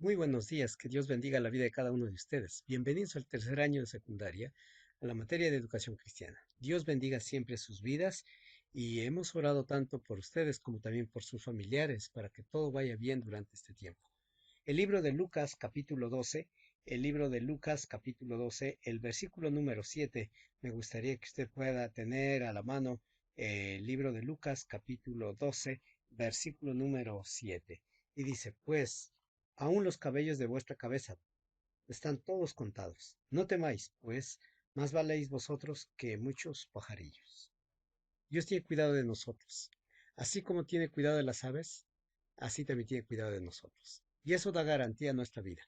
Muy buenos días, que Dios bendiga la vida de cada uno de ustedes. Bienvenidos al tercer año de secundaria, a la materia de educación cristiana. Dios bendiga siempre sus vidas y hemos orado tanto por ustedes como también por sus familiares para que todo vaya bien durante este tiempo. El libro de Lucas capítulo 12, el libro de Lucas capítulo 12, el versículo número 7, me gustaría que usted pueda tener a la mano el libro de Lucas capítulo 12, versículo número 7. Y dice, pues, aún los cabellos de vuestra cabeza están todos contados. No temáis, pues, más valéis vosotros que muchos pajarillos. Dios tiene cuidado de nosotros. Así como tiene cuidado de las aves, así también tiene cuidado de nosotros. Y eso da garantía a nuestra vida.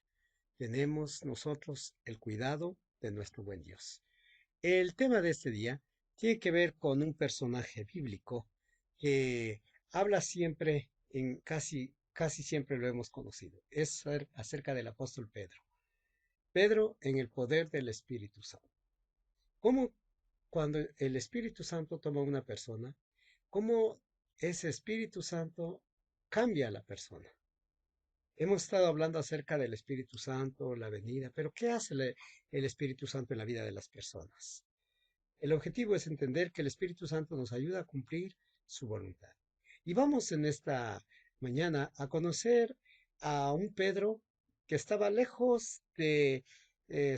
Tenemos nosotros el cuidado de nuestro buen Dios. El tema de este día tiene que ver con un personaje bíblico que habla siempre, casi siempre lo hemos conocido. Es acerca del apóstol Pedro. Pedro en el poder del Espíritu Santo. ¿Cómo cuando el Espíritu Santo toma una persona, cómo ese Espíritu Santo cambia a la persona? Hemos estado hablando acerca del Espíritu Santo, la venida, pero ¿qué hace el Espíritu Santo en la vida de las personas? El objetivo es entender que el Espíritu Santo nos ayuda a cumplir su voluntad. Y vamos en esta mañana a conocer a un Pedro que estaba lejos de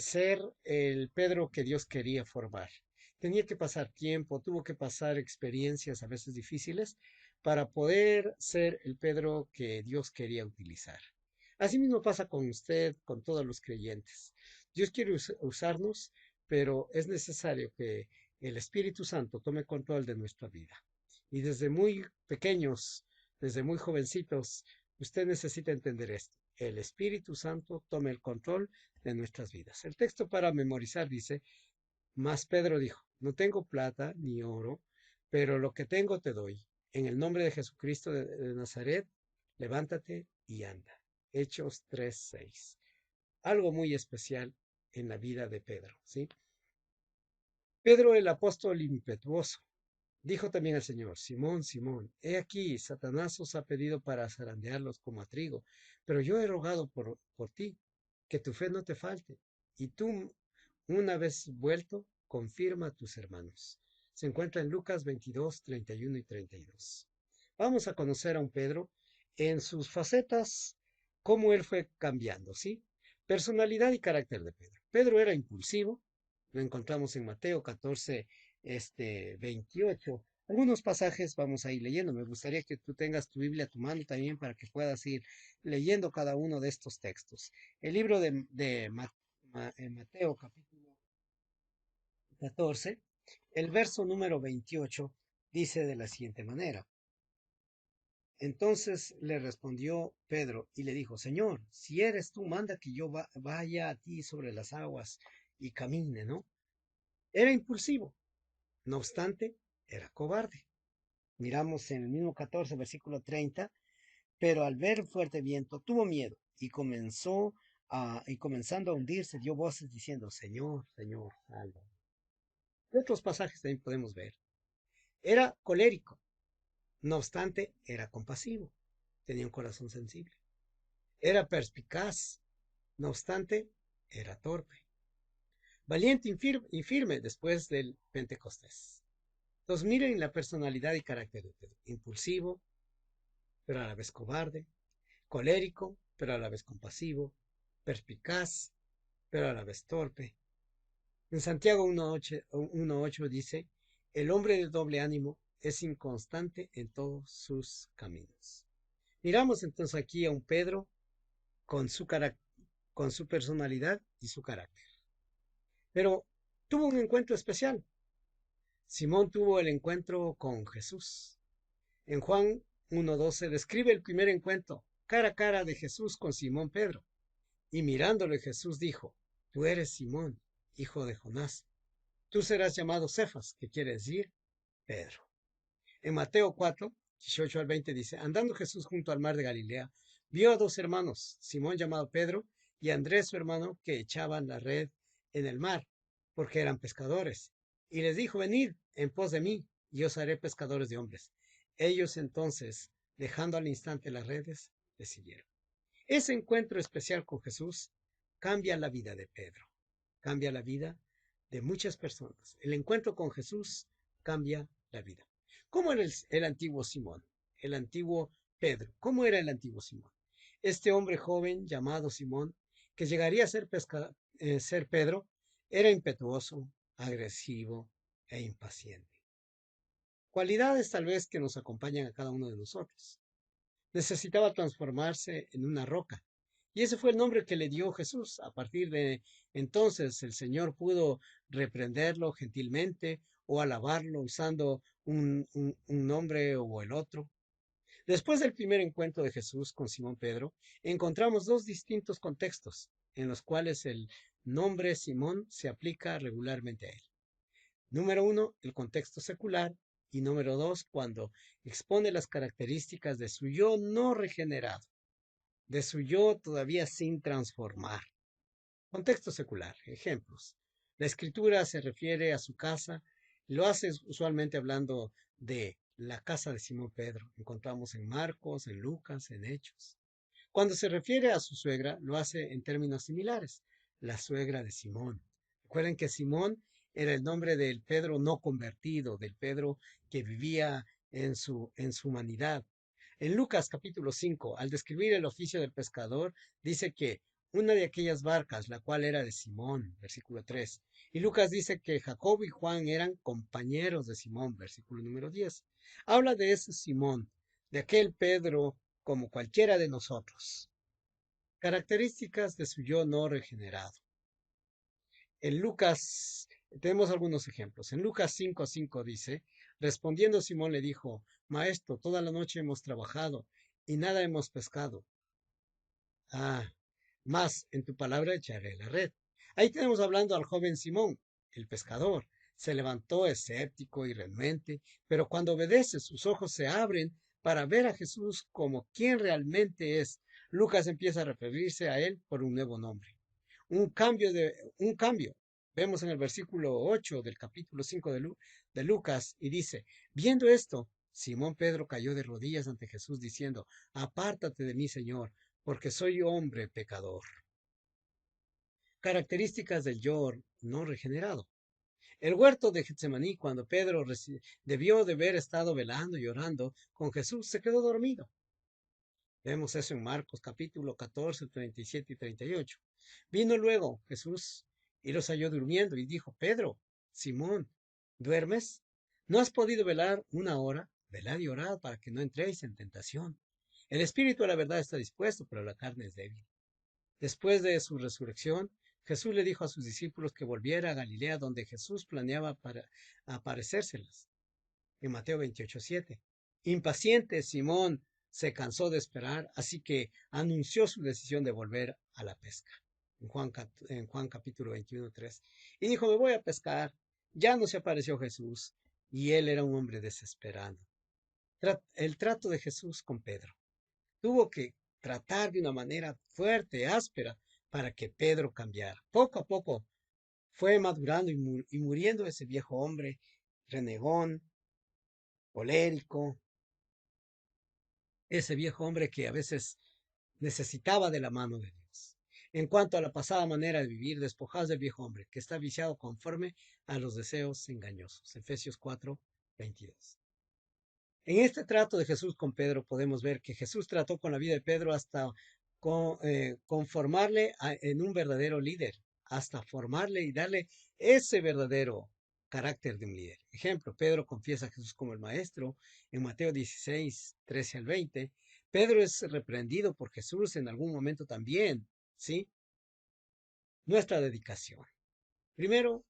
ser el Pedro que Dios quería formar. Tenía que pasar tiempo, tuvo que pasar experiencias a veces difíciles para poder ser el Pedro que Dios quería utilizar. Así mismo pasa con usted, con todos los creyentes. Dios quiere usarnos, pero es necesario que el Espíritu Santo tome control de nuestra vida. Y desde muy pequeños, desde muy jovencitos, usted necesita entender esto. El Espíritu Santo tome el control de nuestras vidas. El texto para memorizar dice, mas Pedro dijo, no tengo plata ni oro, pero lo que tengo te doy. En el nombre de Jesucristo de Nazaret, levántate y anda. Hechos 3:6. Algo muy especial en la vida de Pedro, ¿sí? Pedro el apóstol impetuoso dijo también al Señor, Simón, Simón, he aquí, Satanás os ha pedido para zarandearlos como a trigo, pero yo he rogado por ti, que tu fe no te falte, y tú, una vez vuelto, confirma a tus hermanos. Se encuentra en Lucas 22, 31 y 32. Vamos a conocer a un Pedro en sus facetas, cómo él fue cambiando, ¿sí? Personalidad y carácter de Pedro. Pedro era impulsivo, lo encontramos en Mateo 14, 28. Algunos pasajes vamos a ir leyendo. Me gustaría que tú tengas tu Biblia a tu mano también para que puedas ir leyendo cada uno de estos textos. El libro de Mateo capítulo 14, el verso número 28 dice de la siguiente manera. Entonces le respondió Pedro y le dijo, Señor, si eres tú, manda que yo vaya a ti sobre las aguas y camine, ¿no? Era impulsivo, no obstante, era cobarde. Miramos en el mismo 14, versículo 30, pero al ver fuerte viento tuvo miedo y comenzando a hundirse dio voces diciendo, Señor, Señor, sálvame. En otros pasajes también podemos ver. Era colérico, no obstante, era compasivo, tenía un corazón sensible. Era perspicaz, no obstante, era torpe. Valiente y firme después del Pentecostés. Entonces miren la personalidad y carácter de Pedro. Impulsivo, pero a la vez cobarde. Colérico, pero a la vez compasivo. Perspicaz, pero a la vez torpe. En Santiago 1:8 dice, el hombre de doble ánimo es inconstante en todos sus caminos. Miramos entonces aquí a un Pedro con con su personalidad y su carácter. Pero tuvo un encuentro especial. Simón tuvo el encuentro con Jesús. En Juan 1:12 describe el primer encuentro cara a cara de Jesús con Simón Pedro. Y mirándole Jesús dijo, tú eres Simón, hijo de Jonás. Tú serás llamado Cefas, que quiere decir Pedro. En Mateo 4:18 al 20 dice, andando Jesús junto al mar de Galilea, vio a dos hermanos, Simón llamado Pedro y Andrés su hermano, que echaban la red en el mar, porque eran pescadores. Y les dijo, venid en pos de mí, y os haré pescadores de hombres. Ellos entonces, dejando al instante las redes, le siguieron. Ese encuentro especial con Jesús cambia la vida de Pedro, cambia la vida de muchas personas. El encuentro con Jesús cambia la vida. ¿Cómo era el antiguo Simón? El antiguo Pedro. ¿Cómo era el antiguo Simón? Este hombre joven llamado Simón, que llegaría a ser Pedro, era impetuoso, agresivo e impaciente. Cualidades tal vez que nos acompañan a cada uno de nosotros. Necesitaba transformarse en una roca. Y ese fue el nombre que le dio Jesús. A partir de entonces el Señor pudo reprenderlo gentilmente o alabarlo usando un nombre o el otro. Después del primer encuentro de Jesús con Simón Pedro, encontramos dos distintos contextos en los cuales el nombre Simón se aplica regularmente a él. Número uno, el contexto secular. Y número dos, cuando expone las características de su yo no regenerado, de su yo todavía sin transformar. Contexto secular, ejemplos. La escritura se refiere a su casa, lo hace usualmente hablando de la casa de Simón Pedro. Encontramos en Marcos, en Lucas, en Hechos. Cuando se refiere a su suegra, lo hace en términos similares, la suegra de Simón. Recuerden que Simón era el nombre del Pedro no convertido, del Pedro que vivía en su humanidad. En Lucas capítulo 5, al describir el oficio del pescador, dice que una de aquellas barcas, la cual era de Simón, versículo 3. Y Lucas dice que Jacobo y Juan eran compañeros de Simón, versículo número 10. Habla de ese Simón, de aquel Pedro como cualquiera de nosotros. Características de su yo no regenerado. En Lucas, tenemos algunos ejemplos. En Lucas 5:5 dice, respondiendo Simón le dijo, Maestro, toda la noche hemos trabajado y nada hemos pescado. Más en tu palabra echaré la red. Ahí tenemos hablando al joven Simón, el pescador. Se levantó escéptico y renuente, pero cuando obedece sus ojos se abren para ver a Jesús como quien realmente es. Lucas empieza a referirse a él por un nuevo nombre. Un cambio. Vemos en el versículo 8 del capítulo 5 de Lucas y dice, viendo esto, Simón Pedro cayó de rodillas ante Jesús diciendo, apártate de mí, Señor, porque soy hombre pecador. Características del yo no regenerado. El huerto de Getsemaní, cuando Pedro debió de haber estado velando y orando con Jesús, se quedó dormido. Vemos eso en Marcos capítulo 14, 37 y 38. Vino luego Jesús y los halló durmiendo y dijo, Pedro, Simón, ¿duermes? ¿No has podido velar una hora? Velad y orad para que no entréis en tentación. El espíritu a la verdad está dispuesto, pero la carne es débil. Después de su resurrección, Jesús le dijo a sus discípulos que volviera a Galilea, donde Jesús planeaba para aparecérselas. En Mateo 28:7. Impaciente, Simón se cansó de esperar, así que anunció su decisión de volver a la pesca. En Juan capítulo 21:3. Y dijo, me voy a pescar. Ya no se apareció Jesús, y él era un hombre desesperado. El trato de Jesús con Pedro. Tuvo que tratar de una manera fuerte, áspera, para que Pedro cambiara. Poco a poco fue madurando y muriendo ese viejo hombre renegón, colérico, ese viejo hombre que a veces necesitaba de la mano de Dios. En cuanto a la pasada manera de vivir, despojados del viejo hombre, que está viciado conforme a los deseos engañosos. Efesios 4:22. En este trato de Jesús con Pedro podemos ver que Jesús trató con la vida de Pedro hasta conformarle en un verdadero líder, hasta formarle y darle ese verdadero carácter de un líder. Ejemplo, Pedro confiesa a Jesús como el maestro en Mateo 16:13 al 20. Pedro es reprendido por Jesús en algún momento también, ¿sí? Nuestra dedicación. Primero,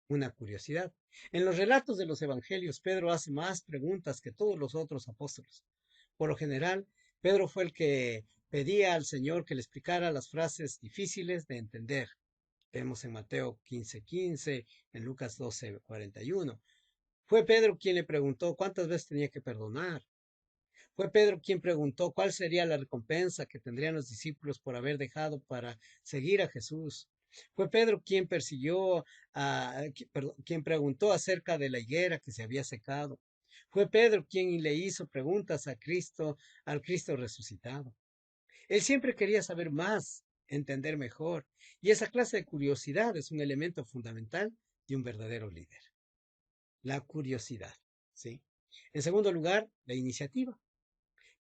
una curiosidad. En los relatos de los evangelios, Pedro hace más preguntas que todos los otros apóstoles. Por lo general, Pedro fue el que pedía al Señor que le explicara las frases difíciles de entender. Vemos en Mateo 15:15, en Lucas 12:41. Fue Pedro quien le preguntó cuántas veces tenía que perdonar. Fue Pedro quien preguntó cuál sería la recompensa que tendrían los discípulos por haber dejado para seguir a Jesús. Fue Pedro quien quien preguntó acerca de la higuera que se había secado. Fue Pedro quien le hizo preguntas a Cristo, al Cristo resucitado. Él siempre quería saber más, entender mejor, y esa clase de curiosidad es un elemento fundamental de un verdadero líder. La curiosidad, ¿sí? En segundo lugar, la iniciativa.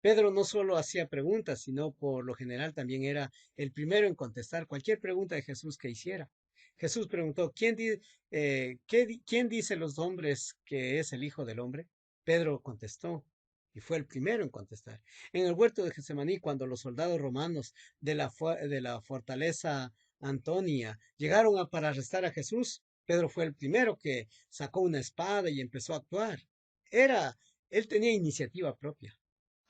Pedro no solo hacía preguntas, sino por lo general también era el primero en contestar cualquier pregunta de Jesús que hiciera. Jesús preguntó, ¿quién dice los hombres que es el Hijo del Hombre? Pedro contestó y fue el primero en contestar. En el huerto de Getsemaní, cuando los soldados romanos de la fortaleza Antonia llegaron para arrestar a Jesús, Pedro fue el primero que sacó una espada y empezó a actuar. Era, él tenía iniciativa propia,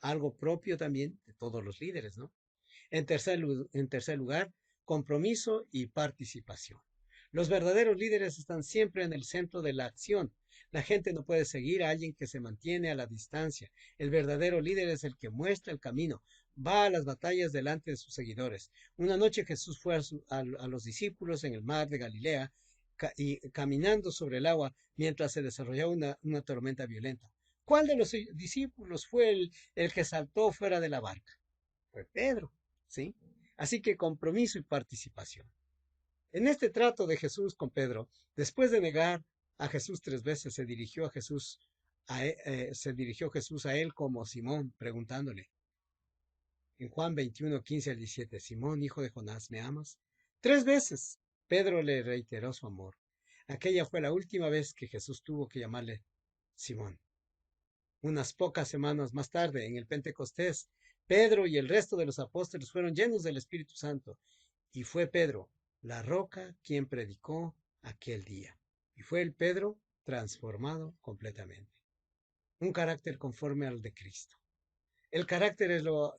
algo propio también de todos los líderes, ¿no? En tercer lugar, compromiso y participación. Los verdaderos líderes están siempre en el centro de la acción. La gente no puede seguir a alguien que se mantiene a la distancia. El verdadero líder es el que muestra el camino, va a las batallas delante de sus seguidores. Una noche Jesús fue a los discípulos en el mar de Galilea y caminando sobre el agua mientras se desarrollaba una tormenta violenta. ¿Cuál de los discípulos fue el que saltó fuera de la barca? Fue Pedro, ¿sí? Así que compromiso y participación. En este trato de Jesús con Pedro, después de negar a Jesús 3 veces, se dirigió Jesús a él como Simón, preguntándole en Juan 21:15 al 17, Simón, hijo de Jonás, ¿me amas? 3 veces Pedro le reiteró su amor. Aquella fue la última vez que Jesús tuvo que llamarle Simón. Unas pocas semanas más tarde, en el Pentecostés, Pedro y el resto de los apóstoles fueron llenos del Espíritu Santo, y fue Pedro, la roca, quien predicó aquel día. Y fue el Pedro transformado completamente. Un carácter conforme al de Cristo. El carácter es lo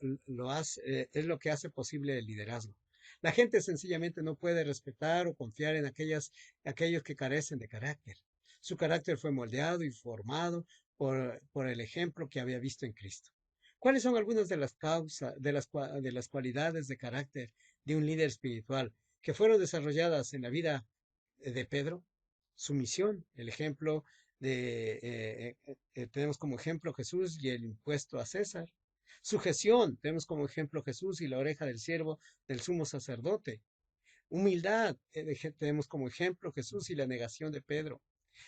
que hace posible el liderazgo. La gente sencillamente no puede respetar o confiar en aquellos que carecen de carácter. Su carácter fue moldeado y formado por el ejemplo que había visto en Cristo. ¿Cuáles son algunas de las causas, de las cualidades de carácter de un líder espiritual que fueron desarrolladas en la vida de Pedro? Su misión, el ejemplo tenemos como ejemplo Jesús y el impuesto a César. Sujeción, tenemos como ejemplo Jesús y la oreja del siervo del sumo sacerdote. Humildad, tenemos como ejemplo Jesús y la negación de Pedro.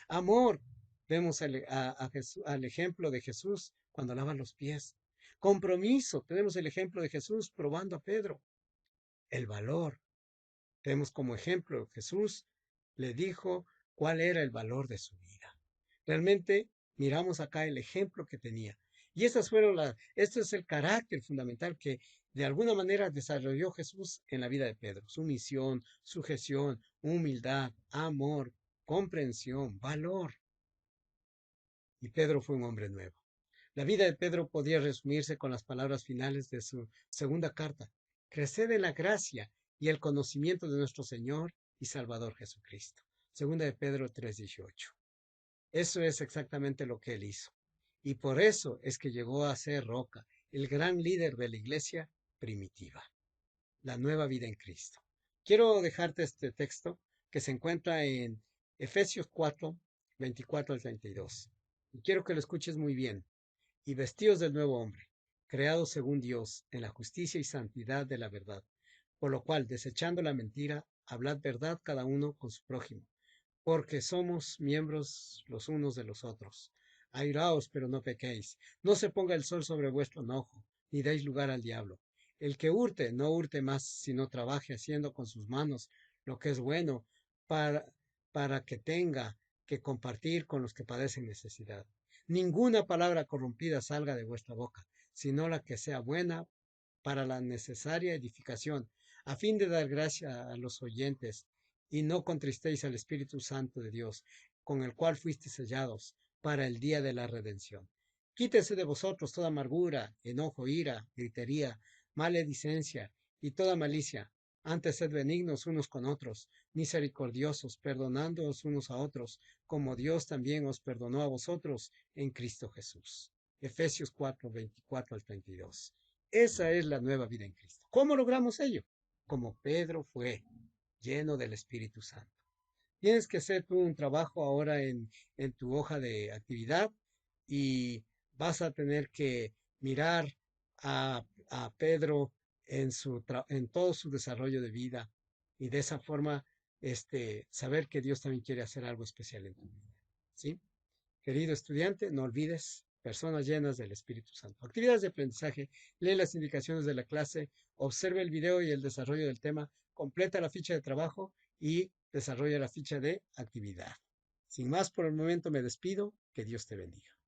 Amor, vemos al ejemplo de Jesús cuando lava los pies. Compromiso, tenemos el ejemplo de Jesús probando a Pedro. El valor, tenemos como ejemplo Jesús le dijo cuál era el valor de su vida. Realmente miramos acá el ejemplo que tenía. Y esto es el carácter fundamental que de alguna manera desarrolló Jesús en la vida de Pedro. Su misión, sujeción, humildad, amor, comprensión, valor. Y Pedro fue un hombre nuevo. La vida de Pedro podía resumirse con las palabras finales de su segunda carta. Creced en la gracia y el conocimiento de nuestro Señor y Salvador Jesucristo. Segunda de Pedro 3:18. Eso es exactamente lo que él hizo. Y por eso es que llegó a ser Roca, el gran líder de la iglesia primitiva, la nueva vida en Cristo. Quiero dejarte este texto que se encuentra en Efesios 4:24 al 32. Y quiero que lo escuches muy bien. Y vestidos del nuevo hombre, creado según Dios, en la justicia y santidad de la verdad. Por lo cual, desechando la mentira, hablad verdad cada uno con su prójimo, porque somos miembros los unos de los otros. Airaos, pero no pequéis. No se ponga el sol sobre vuestro enojo, ni deis lugar al diablo. El que hurte, no hurte más, sino trabaje haciendo con sus manos lo que es bueno, para, para que tenga que compartir con los que padecen necesidad. Ninguna palabra corrompida salga de vuestra boca, sino la que sea buena para la necesaria edificación, a fin de dar gracia a los oyentes, y no contristéis al Espíritu Santo de Dios, con el cual fuisteis sellados para el día de la redención. Quítese de vosotros toda amargura, enojo, ira, gritería, maledicencia y toda malicia. Antes sed benignos unos con otros, misericordiosos, perdonándoos unos a otros, como Dios también os perdonó a vosotros en Cristo Jesús. Efesios 4:24 al 32. Esa es la nueva vida en Cristo. ¿Cómo logramos ello? Como Pedro fue, lleno del Espíritu Santo. Tienes que hacer tú un trabajo ahora en tu hoja de actividad y vas a tener que mirar a Pedro en todo su desarrollo de vida y de esa forma saber que Dios también quiere hacer algo especial en tu vida. ¿Sí? Querido estudiante, no olvides, personas llenas del Espíritu Santo. Actividades de aprendizaje, lee las indicaciones de la clase, observa el video y el desarrollo del tema, completa la ficha de trabajo y desarrolla la ficha de actividad. Sin más por el momento me despido, que Dios te bendiga.